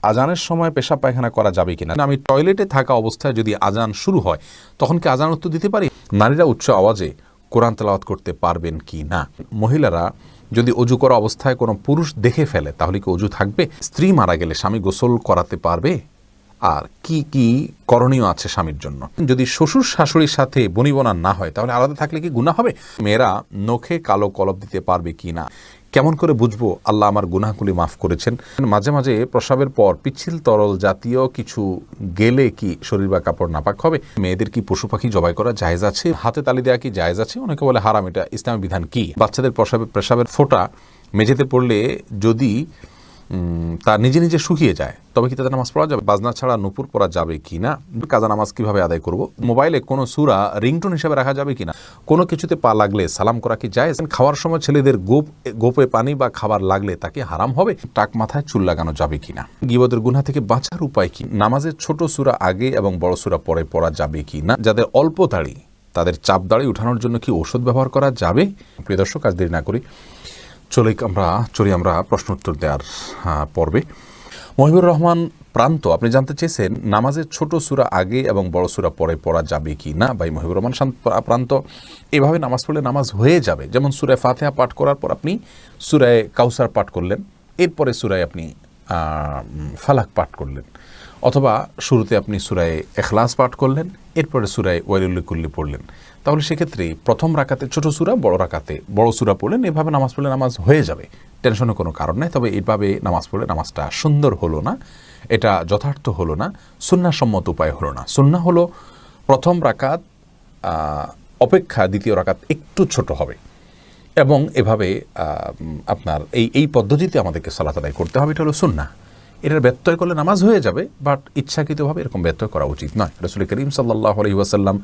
আজানের সময় পেশাব পায়খানা করা যাবে কিনা। আমি টয়লেটে থাকা অবস্থায় যদি আজান শুরু হয় তখন কি আজান উত্তর দিতে পারি? নারীরা উচ্চ আওয়াজে কোরআন তেলাওয়াত করতে পারবেন কি না? মহিলারা যদি অজু করা অবস্থায় কোনো পুরুষ দেখে ফেলে তাহলে কি অজু থাকবে? স্ত্রী মারা গেলে স্বামী গোসল করাতে পারবে? আর কি কি করণীয় আছে স্বামীর জন্য? যদি শ্বশুর শাশুড়ির সাথে বনিবনা না হয় তাহলে আলাদা থাকলে কি গুনাহ হবে? মেয়েরা নখে কালো কলপ দিতে পারবে কি না? কেমন করে বুঝবো আল্লাহ আমার গুনাহগুলি মাফ করেছেন? মাঝে মাঝে প্রস্রাবের পর পিচ্ছিল তরল জাতীয় কিছু গেলে কি শরীর বা কাপড় নাপাক হবে? মেয়েদের কি পশু পাখি জবাই করা জায়েজ আছে? হাতে তালি দেওয়া কি জায়েজ আছে? অনেকে বলে হারাম, এটা ইসলামের বিধান কি? বাচ্চাদের পেশাবের ফোঁটা মেঝেতে পড়লে যদি তা নিজে নিজে শুকিয়ে যায় তবে কি তাদের নামাজ পড়া যাবে? বাজনা ছাড়া নুপুর পড়া যাবে কি না? কাজা নামাজ কিভাবে আদায় করব? মোবাইলে কোনো সূরা রিংটোন হিসেবে রাখা যাবে কিনা? কোনো কিছুতে পা লাগলে সালাম করা কি জায়েজ? খাওয়ার সময় ছেলেদের গোপে পানি বা খাবার লাগলে তাকে হারাম হবে? টাক মাথায় চুল লাগানো যাবে কিনা? গীবতের গুনাহ থেকে বাঁচার উপায় কি? নামাজের ছোট সূরা আগে এবং বড় সূরা পরে পড়া যাবে কি না? যাদের অল্প দাড়ি তাদের চাপ দাড়ি উঠানোর জন্য কি ঔষধ ব্যবহার করা যাবে? প্রিয় দর্শক, আজ দেরি না করি চলি আমরা প্রশ্ন উত্তর দেওয়ার পর্বে। মহিবুর রহমান প্রান্ত আপনি জানতে চেয়েছেন নামাজের ছোট সূরা আগে এবং বড় সূরা পরে পড়া যাবে কি না। ভাই মহিবুর রহমান প্রান্ত, এভাবে নামাজ পড়লে নামাজ হয়ে যাবে। যেমন সূরা ফাতিহা পাঠ করার পর আপনি সূরা কাউসার পাঠ করলেন, এরপরে সূরায় আপনি ফালাক পাঠ করলেন, অথবা শুরুতে আপনি সূরা ইখলাস পাঠ করলেন, এরপরে সূরা ওয়াইলুল লিকুল্লি পড়লেন। তাহলে সেক্ষেত্রে প্রথম রাকাতে ছোট সূরা, বড় রাকাতে বড় সূরা পড়লেন। এভাবে নামাজ পড়লে নামাজ হয়ে যাবে, টেনশনের কোনো কারণ নেই। তবে এইভাবে নামাজ পড়লে নামাজটা সুন্দর হলো না, এটা যথার্থ হলো না, সুন্নাহসম্মত উপায় হলো না। সুন্নাহ হলো প্রথম রাকাত অপেক্ষা দ্বিতীয় রাকাত একটু ছোট হবে, এবং এভাবে আপনার এই পদ্ধতিতে আমাদেরকে সালাত আদায় করতে হবে। এটা হলো সুন্নাহ। এটার ব্যত্যয় করলে নামাজ হয়ে যাবে, বাট ইচ্ছাকৃতভাবে এরকম ব্যত্যয় করা উচিত নয়। রাসূল করিম সাল্লাল্লাহু আলাইহি ওয়াসাল্লাম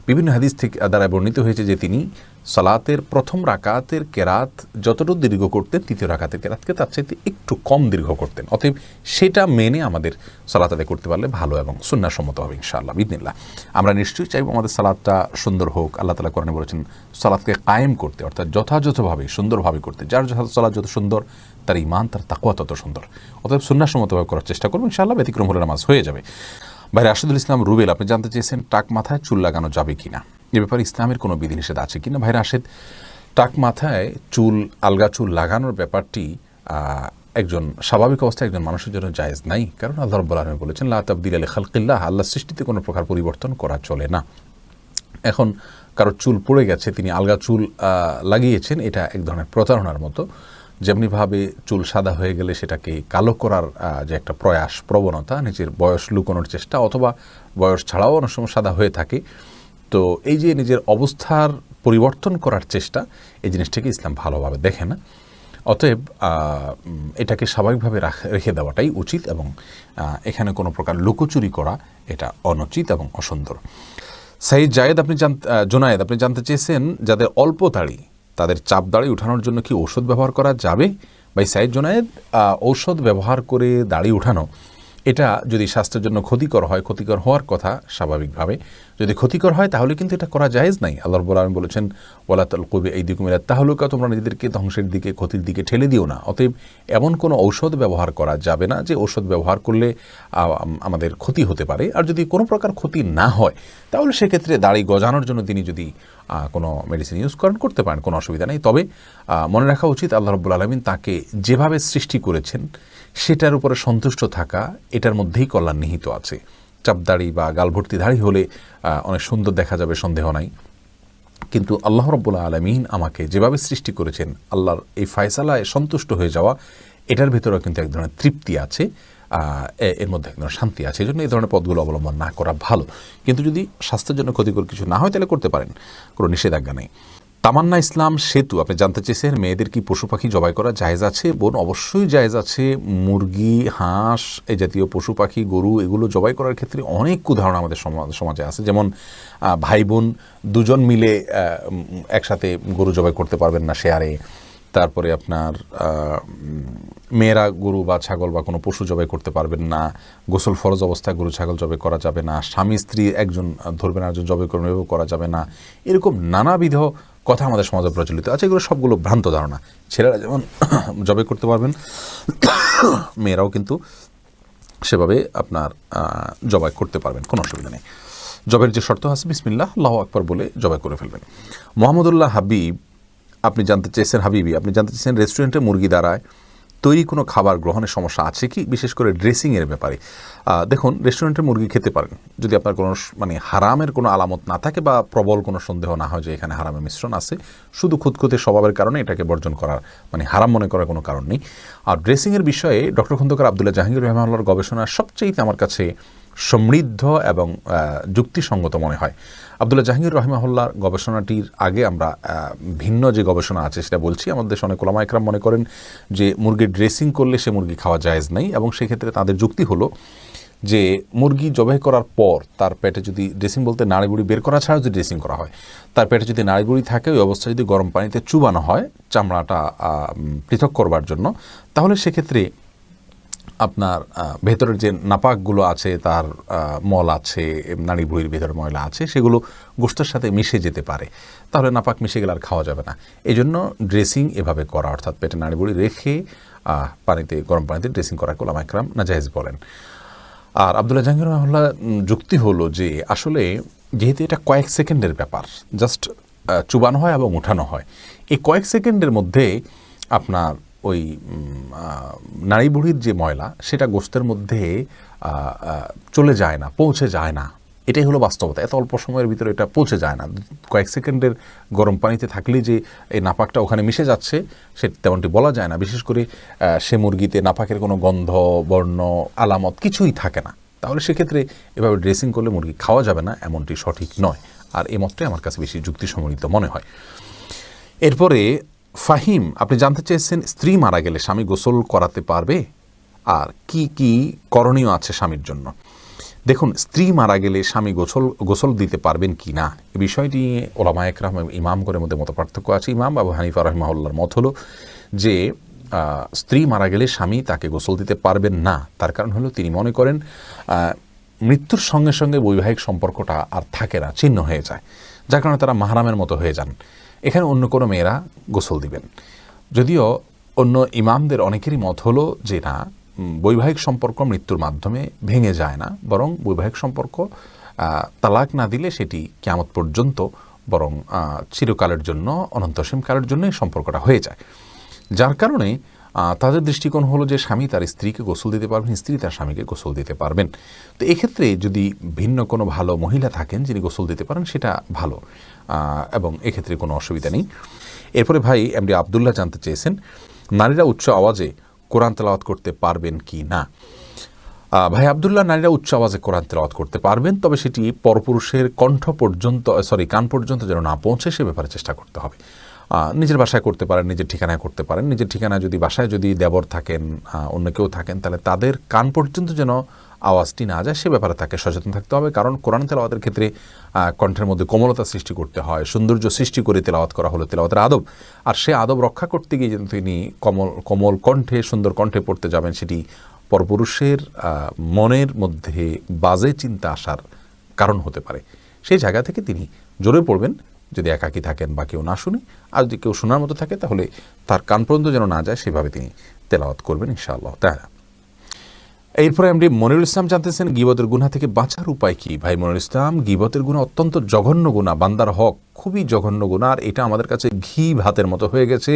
বিভিন্ন হাদিস থেকে দ্বারা বর্ণিত হয়েছে যে তিনি সালাতের প্রথম রাকাতের কেরাত যতটুকু দীর্ঘ করতেন তৃতীয় রাকাতের কেরাতকে তার চাইতে একটু কম দীর্ঘ করতেন। অতএব সেটা মেনে আমাদের সালাত আদায় করতে পারলে ভালো এবং সুন্নাহসম্মত হবে ইনশাআল্লাহ বিইذনিল্লাহ। আমরা নিশ্চয়ই চাইব আমাদের সালাতটা সুন্দর হোক। আল্লাহ তাআলা কোরআনে বলেছেন সালাতকে কায়েম করতে, অর্থাৎ যথাযথভাবে সুন্দরভাবে করতে। যার সালাত যত সুন্দর তার ঈমান, তার তাকওয়া তত সুন্দর। অতএব সুন্নাহসম্মতভাবে করার চেষ্টা করব, ইনশাআল্লাহ ব্যতিক্রম হলে নামাজ হয়ে যাবে। ভাই রাশেদুল ইসলাম রুবেল আপনি জানতে চেয়েছেন টাক মাথায় চুল লাগানো যাবে কিনা, এ ব্যাপারে ইসলামের কোনো বিধিনিষেধ আছে কিনা। ভাই রাশেদ, টাক মাথায় আলগা চুল লাগানোর ব্যাপারটি একজন স্বাভাবিক অবস্থায় একজন মানুষের জন্য জায়েজ নাই, কারণ আল্লাহ রাব্বুল আলামিন বলেছেন লা তাবদীলা লিখালকিল্লাহ, আল্লাহর সৃষ্টিতে কোনো প্রকার পরিবর্তন করা চলে না। এখন কারো চুল পড়ে গেছে, তিনি আলগা চুল লাগিয়েছেন, এটা এক ধরনের প্রতারণার মতো। যেমনিভাবে চুল সাদা হয়ে গেলে সেটাকে কালো করার যে একটা প্রবণতা, নিজের বয়স লুকানোর চেষ্টা, অথবা বয়স ছাড়াও অনেক সময় সাদা হয়ে থাকে, তো এই যে নিজের অবস্থার পরিবর্তন করার চেষ্টা, এই জিনিসটাকে ইসলাম ভালোভাবে দেখে না। অতএব এটাকে স্বাভাবিকভাবে রেখে দেওয়াটাই উচিত, এবং এখানে কোনো প্রকার লুকোচুরি করা এটা অনুচিত এবং অসুন্দর। জুনায়েদ আপনি জানতে চেয়েছেন যাদের অল্প দাড়ি তাদের চাপ দাড়ি উঠানোর জন্য কি ঔষধ ব্যবহার করা যাবে? ভাই সাইদ জুনায়েদ, ঔষধ ব্যবহার করে দাড়ি উঠানো এটা যদি স্বাস্থ্যের জন্য ক্ষতিকর হয়, ক্ষতিকর হওয়ার কথা স্বাভাবিকভাবে, যদি ক্ষতিকর হয় তাহলে কিন্তু এটা করা জায়েজ নাই। আল্লাহ রাব্বুল আলামিন বলেছেন ওয়ালা তালকু বিআইদিকুম ইলা তাহলুকা, তোমরা নিজেদেরকে ধ্বংসের দিকে, ক্ষতির দিকে ঠেলে দিও না। অতএব এমন কোনো ঔষধ ব্যবহার করা যাবে না যে ঔষধ ব্যবহার করলে আমাদের ক্ষতি হতে পারে। আর যদি কোনো প্রকার ক্ষতি না হয় তাহলে সেক্ষেত্রে দাড়ি গজানোর জন্য তিনি যদি কোনো মেডিসিন ইউজ করতে পারেন, কোনো অসুবিধা নেই। তবে মনে রাখা উচিত আল্লাহ রাব্বুল আলামিন তাকে যেভাবে সৃষ্টি করেছেন সেটার উপরে সন্তুষ্ট থাকা, এটার মধ্যেই কল্যাণ নিহিত আছে। চাপদাড়ি বা গালভর্তি দাড়ি হলে অনেক সুন্দর দেখা যাবে, সন্দেহ নাই, কিন্তু আল্লাহ রাব্বুল আলামিন আমাকে যেভাবে সৃষ্টি করেছেন, আল্লাহর এই ফয়সালায় সন্তুষ্ট হয়ে যাওয়া, এটার ভিতরেও কিন্তু এক ধরনের তৃপ্তি আছে, এর মধ্যে এক ধরনের শান্তি আছে। এই জন্য এই ধরনের পথগুলো অবলম্বন না করা ভালো। কিন্তু যদি স্বাস্থ্যের জন্য ক্ষতিকর কিছু না হয় তাহলে করতে পারেন, কোনো নিষেধাজ্ঞা নেই। তামান্না ইসলাম সেতু আপনি জানতে চেয়েছেন মেয়েদের কি পশু পাখি জবাই করা জায়েজ আছে? বোন, অবশ্যই জায়েজ আছে। মুরগি, হাঁস, এই জাতীয় পশু পাখি, গরু, এগুলো জবাই করার ক্ষেত্রে অনেক উদাহরণ আমাদের সমাজে আছে। যেমন ভাই বোন দুজন মিলে একসাথে গরু জবাই করতে পারবেন না শেয়ারে। তারপরে আপনার মেয়েরা গরু বা ছাগল বা কোনো পশু জবাই করতে পারবেন না। গোসল ফরজ অবস্থায় গরু ছাগল জবাই করা যাবে না। স্বামী স্ত্রী একজন ধরবেন আর একজন জবাই করবেন, এভাবে করা যাবে না। এরকম নানাবিধ কথা আমাদের সমাজে প্রচলিত আছে। এগুলো সবগুলো ভ্রান্ত ধারণা। ছেলেরা যেমন জবাই করতে পারবেন, মেয়েরাও কিন্তু সেভাবে আপনার জবাই করতে পারবেন, কোনো অসুবিধা নেই। জবের যে শর্ত আছে বিসমিল্লাহ আল্লাহু আকবার বলে জবাই করে ফেলবেন। মোহাম্মদুল্লাহ হাবিব আপনি জানতে চেয়েছেন, রেস্টুরেন্টে মুরগি দ্বারায় তৈরি কোনো খাবার গ্রহণের সমস্যা আছে কি, বিশেষ করে ড্রেসিংয়ের ব্যাপারে? দেখুন, রেস্টুরেন্টে মুরগি খেতে পারেন যদি আপনার কোনো হারামের কোনো আলামত না থাকে বা প্রবল কোনো সন্দেহ না হয় যে এখানে হারামের মিশ্রণ আছে। শুধু খুঁতখুঁতে স্বভাবের কারণে এটাকে বর্জন করার হারাম মনে করার কোনো কারণ নেই। আর ড্রেসিংয়ের বিষয়ে ডক্টর খন্দকার আবদুল্লাহ জাহাঙ্গীর রহমানুল্লাহর গবেষণা সবচেয়ে আমার কাছে সমৃদ্ধ এবং যুক্তিসঙ্গত মনে হয়। আবদুল্লাহ জাহাঙ্গীর রহমাহুল্লাহর গবেষণাটির আগে আমরা ভিন্ন যে গবেষণা আছে সেটা বলছি। আমাদের দেশে অনেক ওলামা একরাম মনে করেন যে মুরগির ড্রেসিং করলে সে মুরগি খাওয়া জায়েজ নাই, এবং সেক্ষেত্রে তাদের যুক্তি হলো যে মুরগি জবাই করার পর তার পেটে যদি ড্রেসিং বলতে নাড়িবুড়ি বের করা ছাড়া যদি ড্রেসিং করা হয়, তার পেটে যদি নাড়িবুড়ি থাকে ওই অবস্থায় যদি গরম পানিতে চুবানো হয় চামড়াটা পৃথক করবার জন্য, তাহলে সেক্ষেত্রে আপনার ভেতরের যে নাপাকগুলো আছে, তার মল আছে, নাড়িভুঁড়ির ভেতরে ময়লা আছে, সেগুলো গোশতের সাথে মিশে যেতে পারে। তাহলে নাপাক মিশে গেলে আর খাওয়া যাবে না। এই জন্য ড্রেসিং এভাবে করা, অর্থাৎ পেটে নাড়িভুঁড়ি রেখে গরম পানিতে ড্রেসিং করা ওলামা একরাম নাজায়েজ বলেন। আর আবদুল্লাহ জাহাঙ্গীর রহমাহুল্লাহ যুক্তি হলো যে আসলে যেহেতু এটা কয়েক সেকেন্ডের ব্যাপার, জাস্ট চুবানো হয় এবং উঠানো হয়, এই কয়েক সেকেন্ডের মধ্যে আপনার ওই নাড়িভুঁড়ির যে ময়লা সেটা গোশতের মধ্যে চলে যায় না, পৌঁছে যায় না। এটাই হলো বাস্তবতা। এত অল্প সময়ের ভিতরে এটা পৌঁছে যায় না। কয়েক সেকেন্ডের গরম পানিতে থাকলেই যে এই নাপাকটা ওখানে মিশে যাচ্ছে সে তেমনটি বলা যায় না। বিশেষ করে সে মুরগিতে নাপাকের কোনো গন্ধ, বর্ণ, আলামত কিছুই থাকে না। তাহলে সেক্ষেত্রে এভাবে ড্রেসিং করলে মুরগি খাওয়া যাবে না, এমনটি সঠিক নয়। আর এই মতটাই আমার কাছে বেশি যুক্তিসম্মত মনে হয়। এরপরে ফাহিম আপনি জানতে চেয়েছেন স্ত্রী মারা গেলে স্বামী গোসল করাতে পারবে, আর কি কি করণীয় আছে স্বামীর জন্য? দেখুন, স্ত্রী মারা গেলে স্বামী গোসল দিতে পারবেন কি না, এই বিষয়টি ওলামা একরাম ইমামগণের মধ্যে মত পার্থক্য আছে। ইমাম আবু হানিফা রাহিমাহুল্লাহর মত হলো যে স্ত্রী মারা গেলে স্বামী তাকে গোসল দিতে পারবেন না। তার কারণ হলো তিনি মনে করেন মৃত্যুর সঙ্গে সঙ্গে বৈবাহিক সম্পর্কটা আর থাকে না, ছিন্ন হয়ে যায়, যার কারণে তারা মাহরামের মতো হয়ে যান। এখানে অন্য কোনো মেয়েরা গোসল দিবেন। যদিও অন্য ইমামদের অনেকেরই মত হলো যে না, বৈবাহিক সম্পর্ক মৃত্যুর মাধ্যমে ভেঙে যায় না, বরং বৈবাহিক সম্পর্ক তালাক না দিলে সেটি কিয়ামত পর্যন্ত বরং চিরকালের জন্য, অনন্তসীম কালের জন্য এই সম্পর্কটা হয়ে যায়। যার কারণে তাদের দৃষ্টিকোণ হলো যে স্বামী তার স্ত্রীকে গোসল দিতে পারবেন, স্ত্রী তার স্বামীকে গোসল দিতে পারবেন। তো এক্ষেত্রে যদি ভিন্ন কোনো ভালো মহিলা থাকেন যিনি গোসল দিতে পারেন সেটা ভালো, এবং এক্ষেত্রে কোনো অসুবিধা নেই। এরপরে ভাই এমডি আবদুল্লাহ জানতে চেয়েছেন নারীরা উচ্চ আওয়াজে কোরআন তেলাওয়াত করতে পারবেন কি না। ভাই আবদুল্লাহ, নারীরা উচ্চ আওয়াজে কোরআন তেলাওয়াত করতে পারবেন, তবে সেটি পরপুরুষের কান পর্যন্ত যেন না পৌঁছে সে ব্যাপারে চেষ্টা করতে হবে। নিজের বাসায় করতে পারেন, নিজের ঠিকানায় করতে পারেন। নিজের ঠিকানায় যদি বাসায় যদি দেবর থাকেন, অন্য কেউ থাকেন, তাহলে তাদের কান পর্যন্ত যেন আওয়াজটি না যায় সে ব্যাপারে তাকে সচেতন থাকতে হবে। কারণ কোরআন তেলাওয়াতের ক্ষেত্রে কণ্ঠের মধ্যে কোমলতা সৃষ্টি করতে হয়, সৌন্দর্য সৃষ্টি করে তেলাওয়াত করা হলো তেলাওয়াতের আদব। আর সে আদব রক্ষা করতে গিয়ে যেন তিনি কোমল কণ্ঠে, সুন্দর কণ্ঠে পড়তে যাবেন, সেটি পরপুরুষের মনের মধ্যে বাজে চিন্তা আসার কারণ হতে পারে। সেই জায়গা থেকে তিনি জোরে পড়বেন যদি একাকী থাকেন বা কেউ না শুনে। আর যদি কেউ শোনার মতো থাকে তাহলে তার কান পর্যন্ত যেন না যায় সেভাবে তিনি তেলাওয়াত করবেন ইনশাআল্লাহ তাআলা। এরপরে এমডি মনিরুল ইসলাম জানতেছেন গীবতের গুনাহ থেকে বাঁচার উপায় কি। ভাই মনিরুল ইসলাম, গীবতের গুনাহ অত্যন্ত জঘন্য গুনাহ, বান্দার হক খুবই জঘন্য গুনাহ। আর এটা আমাদের কাছে ঘি ভাতের মতো হয়ে গেছে।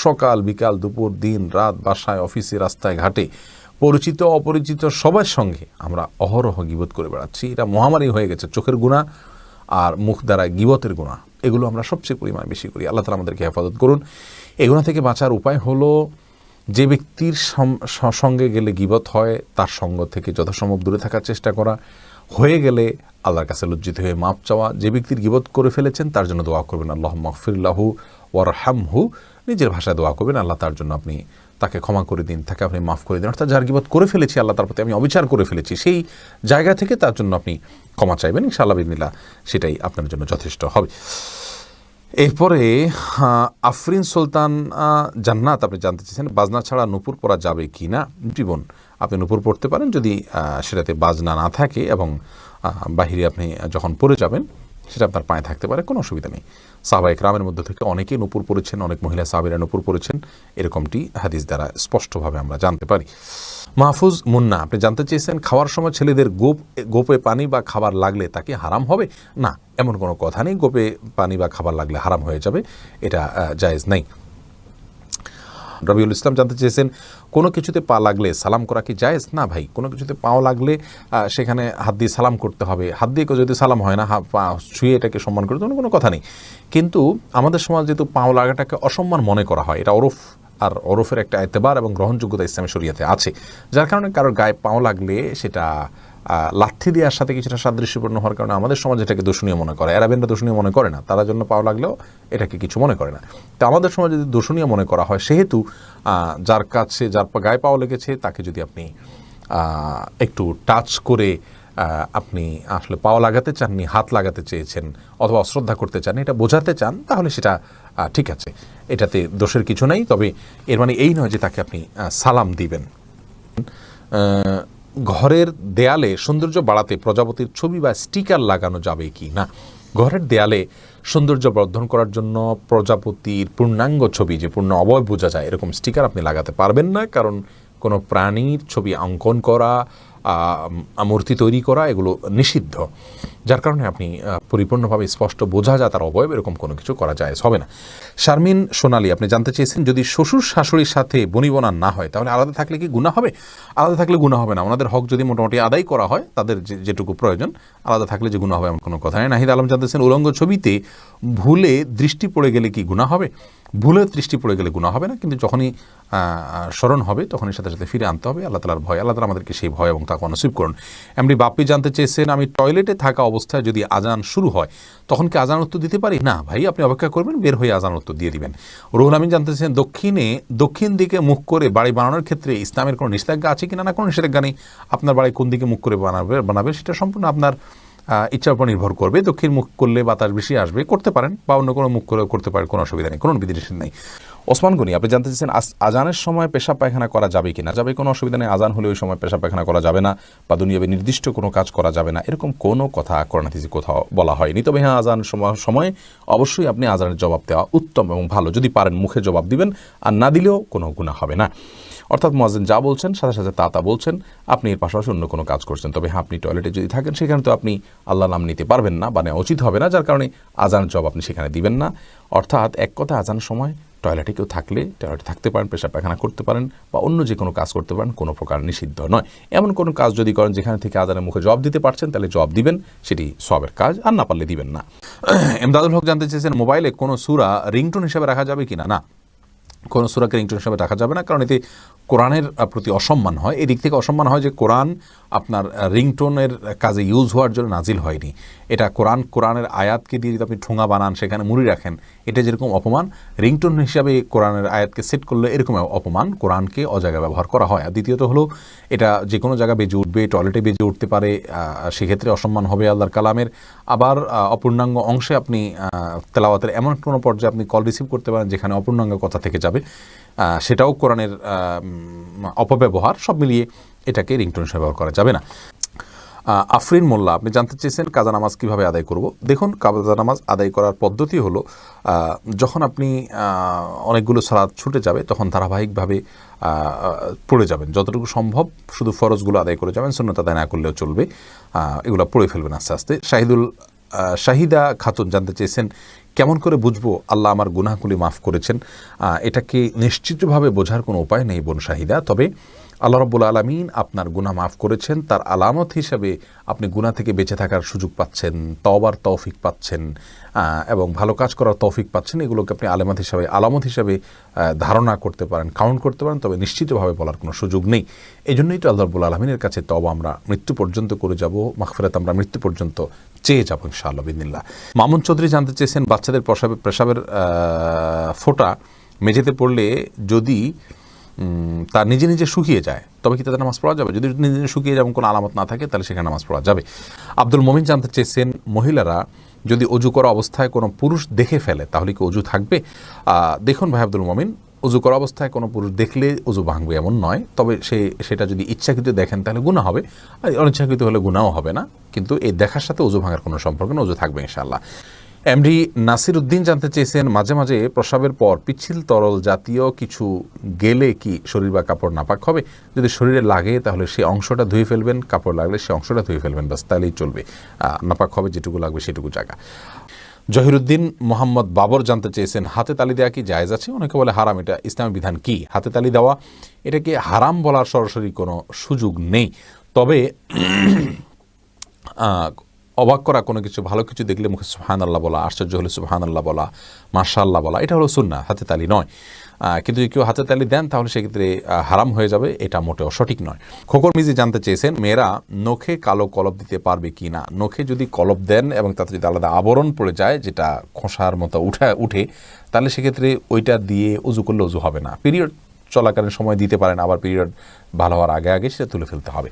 সকাল বিকাল দুপুর দিন রাত বাসায় অফিসে রাস্তায় ঘাটে পরিচিত অপরিচিত সবার সঙ্গে আমরা অহরহ গীবত করে বেড়াচ্ছি। এটা মহামারী হয়ে গেছে। চোখের গুনাহ আর মুখ দ্বারা গীবতের গুনাহ, এগুলো আমরা সবচেয়ে পরিমাণে বেশি করি। আল্লাহ তাআলা আমাদেরকে হেফাজত করুন। এই গুনাহ থেকে বাঁচার উপায় হলো যে ব্যক্তির সঙ্গে গেলে গীবত হয় তার সঙ্গ থেকে যথাসম্ভব দূরে থাকার চেষ্টা করা, হয়ে গেলে আল্লাহর কাছে লজ্জিত হয়ে মাপ চাওয়া। যে ব্যক্তির গীবত করে ফেলেছেন তার জন্য দোয়া করবেন আল্লাহুম্মা গফির লাহু ওয়ারহামহু, নিজের ভাষায় দোয়া করবেন আল্লাহ তার জন্য আপনি তাকে ক্ষমা করে দিন, তাকে আপনি মাফ করে দিন। অর্থাৎ যার গীবত করে ফেলেছি, আল্লাহ তার প্রতি আমি অবিচার করে ফেলেছি, সেই জায়গা থেকে তার জন্য আপনি ক্ষমা চাইবেন, ইনশাআল্লাহ বিসমিল্লাহ, সেটাই আপনার জন্য যথেষ্ট হবে। এরপরে আফরিন সুলতান জান্নাত আপনি জানতে চেয়েছেন বাজনা ছাড়া নূপুর পরা যাবে কি না। জীবন আপনি নূপুর পড়তে পারেন যদি সেটাতে বাজনা না থাকে এবং বাহিরে আপনি যখন পরে যাবেন সেটা আপনার পায়ে থাকতে পারে, কোনো অসুবিধা নেই। সাহাবা ইকরামের মধ্যে থেকে অনেকেই নূপুর পরেছেন, অনেক মহিলা সাহাবীরা নূপুর পরেছেন, এরকমটি হাদিস দ্বারা স্পষ্টভাবে আমরা জানতে পারি। মাহফুজ মুন্না আপনি জানতে চেয়েছেন খাওয়ার সময় ছেলেদের গোপে পানি বা খাবার লাগলে তাকে হারাম হবে? না, এমন কোনো কথা নেই। গোপে পানি বা খাবার লাগলে হারাম হয়ে যাবে, এটা জায়েজ নেই। রবিউল ইসলাম জানতে চেয়েছেন কোনো কিছুতে পা লাগলে সালাম করা কি জায়েজ? না ভাই, কোনো কিছুতে পাও লাগলে সেখানে হাত দিয়ে সালাম করতে হবে। হাত দিয়ে যদি সালাম হয় না, পা ছুঁয়ে এটাকে সম্মান করতে কোনো কথা নেই। কিন্তু আমাদের সমাজ যেহেতু পাও লাগাটাকে অসম্মান মনে করা হয়, এটা ওরফ, আর ওরফের একটা এতেবার এবং গ্রহণযোগ্যতা ইসলামী শরিয়াতে আছে, যার কারণে কারোর গায়ে পাও লাগলে সেটা লাথি দেওয়ার সাথে কিছুটা সাদৃশ্যপূর্ণ হওয়ার কারণে আমাদের সমাজ এটাকে দূষণীয় মনে করে। আরবেনরা দূষণীয় মনে করে না, তারা জন্য পাও লাগলেও এটাকে কিছু মনে করে না। তো আমাদের সমাজে যদি দূষণীয় মনে করা হয়, সেহেতু যার কাছে যার গায়ে পাও লেগেছে তাকে যদি আপনি একটু টাচ করে আপনি আসলে পাও লাগাতে চাননি, হাত লাগাতে চেয়েছেন অথবা অশ্রদ্ধা করতে চান, এটা বোঝাতে চান, তাহলে সেটা ঠিক আছে, এটাতে দোষের কিছু নেই। তবে এর মানে এই নয় যে তাকে আপনি সালাম দিবেন। ঘরের দেয়ালে সৌন্দর্য বাড়াতে প্রজাপতির ছবি বা স্টিকার লাগানো যাবে কি না? ঘরের দেয়ালে সৌন্দর্য বর্ধন করার জন্য প্রজাপতির পূর্ণাঙ্গ ছবি, যে পূর্ণ অবয়ব বোঝা যায়, এরকম স্টিকার আপনি লাগাতে পারবেন না, কারণ কোনো প্রাণীর ছবি অঙ্কন করা, মূর্তি তৈরি করা এগুলো নিষিদ্ধ, যার কারণে আপনি পরিপূর্ণভাবে স্পষ্ট বোঝা যায় তার অবয়ব, এরকম কোনো কিছু করা যায় হবে না। শারমিন সোনালী আপনি জানতে চেয়েছেন যদি শ্বশুর শাশুড়ির সাথে বনিবনা না হয় তাহলে আলাদা থাকলে কি গুনাহ হবে? আলাদা থাকলে গুনাহ হবে না, ওনাদের হক যদি মোটামুটি আদায় করা হয়, তাদের যেটুকু প্রয়োজন, আলাদা থাকলে যে গুনাহ হবে এমন কোনো কথা নেই। নাহিদ আলম জানতেছেন উলঙ্গ ছবিতে ভুলে দৃষ্টি পড়ে গেলে কি গুনাহ হবে? ভুলে দৃষ্টি পড়ে গেলে গুনাহ হবে না, কিন্তু যখনই স্মরণ হবে তখনই সাথে সাথে ফিরে আনতে হবে। আল্লাহ তাআলার ভয়, আল্লাহ তাআলা আমাদেরকে সেই ভয় এবং তাকওয়া নসিব করুন। এমনি বাপ্পি জানতে চেয়েছেন আমি টয়লেটে থাকা অবস্থায় যদি আজান শুরু হয় তখন কি আজান উত্তর দিতে পারি? না ভাই, আপনি অপেক্ষা করবেন, বের হয়ে আজান উত্তর দিয়ে দিবেন। রুহুল আমিন জানতে চেয়েছেন দক্ষিণ দিকে মুখ করে বাড়ি বানানোর ক্ষেত্রে ইসলামের কোনো নিষেধাজ্ঞা আছে কিনা? না, কোনো নিষেধাজ্ঞা নেই। আপনার বাড়ি কোন দিকে মুখ করে বানাবে সেটা সম্পূর্ণ আপনার ইচ্ছার উপর নির্ভর করবে। দক্ষিণ মুখ করলে বাতাস বেশি আসবে, করতে পারেন, বা অন্য কোনো মুখ করে করতে পারেন, কোনো অসুবিধা নেই, কোনো বিধিনিষেধ নেই। ওসমান গনি আপনি জানতে চাইছেন আজানের সময় পেশাব পায়খানা করা যাবে কিনা? যাবে, কোনো অসুবিধা নেই। আজান হলে ওই সময় পেশাব পায়খানা করা যাবে না, বা দুনিয়াবে নির্দিষ্ট কোনো কাজ করা যাবে না, এরকম কোনো কথা কোরআন হাদিসে কোথাও বলা হয়নি। তবে হ্যাঁ, আজান সময় অবশ্যই আপনি আজানের জবাব দেওয়া উত্তম এবং ভালো। যদি পারেন মুখে জবাব দিবেন, আর না দিলেও কোনো গুনাহ হবে না। অর্থাৎ মুয়াজ্জিন যা বলছেন সাথে সাথে তা বলছেন, আপনি এর পাশাপাশি অন্য কোনো কাজ করছেন। তবে হ্যাঁ, আপনি টয়লেটে যদি থাকেন সেখানে তো আপনি আল্লাহর নাম নিতে পারবেন না, বা নেওয়া উচিত হবে না, যার কারণে আজানের জবাব আপনি সেখানে দিবেন না। অর্থাৎ এক কথা, আজানের সময় টয়লেটে কেউ থাকলে টয়লেটে থাকতে পারেন, পেশাব পায়খানা করতে পারেন, বা অন্য যে কোনো কাজ করতে পারেন, কোনো প্রকার নিষিদ্ধ নয়। এমন কোনো কাজ যদি করেন যেখানে থেকে আজানের মুখে জবাব দিতে পারছেন, তাহলে জবাব দিবেন, সেটি সওয়াবের কাজ, আর না পারলে দিবেন না। এমদাদুল হক জানতে চেয়েছেন মোবাইলে কোনো সূরা রিংটোন হিসেবে রাখা যাবে কিনা? না, কোনো সূরাকে রিংটোন হিসেবে রাখা যাবে না, কারণ এতে কোরআনের প্রতি অসম্মান হয়। এদিক থেকে অসম্মান হয় যে কোরআন আপনার রিংটোনের কাজে ইউজ হওয়ার জন্য নাজিল হয়নি। এটা কোরআনের আয়াতকে দিয়ে যদি আপনি ঠোঙা বানান, সেখানে মুড়ি রাখেন, এটা যেরকম অপমান, রিংটোন হিসাবে কোরআনের আয়াতকে সেট করলে এরকম অপমান, কোরআনকে অজায়গায় ব্যবহার করা হয়। আর দ্বিতীয়ত হলো, এটা যে কোনো জায়গায় বেজে উঠবে, টয়লেটে বেজে উঠতে পারে, সেক্ষেত্রে অসম্মান হবে আল্লাহর কালামের। আবার অপূর্ণাঙ্গ অংশে আপনি তেলাওয়াতের এমন কোনো পর্যায়ে আপনি কল রিসিভ করতে পারেন যেখানে অপূর্ণাঙ্গ কথা থেকে যাবে, সেটাও কোরআনের অপব্যবহার। সব মিলিয়ে এটাকে রিংটোন হিসেবে ব্যবহার করা যাবে না। আফরিন মোল্লা আপনি জানতে চেয়েছেন কাজা নামাজ কীভাবে আদায় করব? দেখুন, কাজা নামাজ আদায় করার পদ্ধতি হলো, যখন আপনি অনেকগুলো সালাত ছুটে যাবে তখন ধারাবাহিকভাবে পড়ে যাবেন, যতটুকু সম্ভব শুধু ফরজগুলো আদায় করে যাবেন, সুন্নত আদায় না করলেও চলবে, এগুলো পড়ে ফেলবেন আস্তে আস্তে। শাহিদা খাতুন জানতে চেয়েছেন কেমন করে বুঝবো আল্লাহ আমার গুনাহগুলি মাফ করেছেন? এটাকে নিশ্চিতভাবে বোঝার কোনো উপায় নেই বোন শাহিদা, তবে আল্লাহ রাব্বুল আলামিন আপনার গুনাহ মাফ করেছেন তার আলামত হিসাবে আপনি গুনাহ থেকে বেঁচে থাকার সুযোগ পাচ্ছেন, তওবার তৌফিক পাচ্ছেন, এবং ভালো কাজ করার তৌফিক পাচ্ছেন। এগুলোকে আপনি আলামত হিসাবে ধারণা করতে পারেন, কাউন্ট করতে পারেন, তবে নিশ্চিতভাবে বলার কোনো সুযোগ নেই। এই জন্যই তো আল্লাহ রাব্বুল আলামিনের কাছে তওবা আমরা মৃত্যু পর্যন্ত করে যাব, মাগফিরাত আমরা মৃত্যু পর্যন্ত চেয়ে যাবো ইনশাআল্লাহ বিদিনিল্লাহ। মামুন চৌধুরী জানতে চেয়েছেন বাচ্চাদের পেশাবের ফোঁটা মেঝেতে পড়লে যদি তার নিজে নিজে শুকিয়ে যায় তবে কি তাদের নামাজ পড়া যাবে? যদি নিজে নিজে শুকিয়ে যাবে, কোনো আলামত না থাকে, তাহলে সেখানে নামাজ পড়া যাবে। আব্দুল মমিন জানতে চেয়েছেন মহিলারা যদি অজু করা অবস্থায় কোনো পুরুষ দেখে ফেলে তাহলে কি অজু থাকবে? দেখুন ভাই আব্দুল মমিন, অজু করা অবস্থায় কোনো পুরুষ দেখলে অজু ভাঙবে এমন নয়, তবে সেটা যদি ইচ্ছাকৃত দেখেন তাহলে গুনাহ হবে, আর অনিচ্ছাকৃত হলে গুনাহও হবে না, কিন্তু এই দেখার সাথে অজু ভাঙার কোনো সম্পর্ক না, অজু থাকবে ইনশাআল্লাহ। এমডি নাসির উদ্দিন জানতে চেয়েছেন, মাঝে মাঝে প্রস্রাবের পর পিচ্ছিল তরল জাতীয় কিছু গেলে কি শরীর বা কাপড় নাপাক হবে? যদি শরীরে লাগে তাহলে সেই অংশটা ধুয়ে ফেলবেন, কাপড় লাগলে সেই অংশটা ধুয়ে ফেলবেন, বাস তাহলেই চলবে। নাপাক হবে যেটুকু লাগবে সেটুকু জায়গা। জহিরুদ্দিন মোহাম্মদ বাবর জানতে চেয়েছেন, হাতে তালি দেওয়া কি জায়েজ আছে? অনেকে বলে হারাম, এটা ইসলামের বিধান কি? হাতে তালি দেওয়া এটাকে হারাম বলার সরাসরি কোনো সুযোগ নেই, তবে অবাক করা কোনো কিছু, ভালো কিছু দেখলে মুখে সুবহানাল্লাহ বলা, আশ্চর্য হলে সুবহানাল্লাহ বলা, মাশাআল্লাহ বলা, এটা হলো সুন্নাহ, হাতে তালি নয়। কিন্তু যদি কেউ হাতে তালি দেন তাহলে সেক্ষেত্রে হারাম হয়ে যাবে, এটা মোটেও সঠিক নয়। খোকর মিজি জানতে চেয়েছেন, মেয়েরা নখে কালো কলপ দিতে পারবে কি না? নখে যদি কলপ দেন এবং তাতে যদি আলাদা আবরণ পড়ে যায় যেটা খোসার মতো উঠে, তাহলে সেক্ষেত্রে ওইটা দিয়ে উজু করলে উজু হবে না। পিরিয়ড চলাকালীন সময় দিতে পারেন, আবার পিরিয়ড ভালো হওয়ার আগে সেটা তুলে ফেলতে হবে।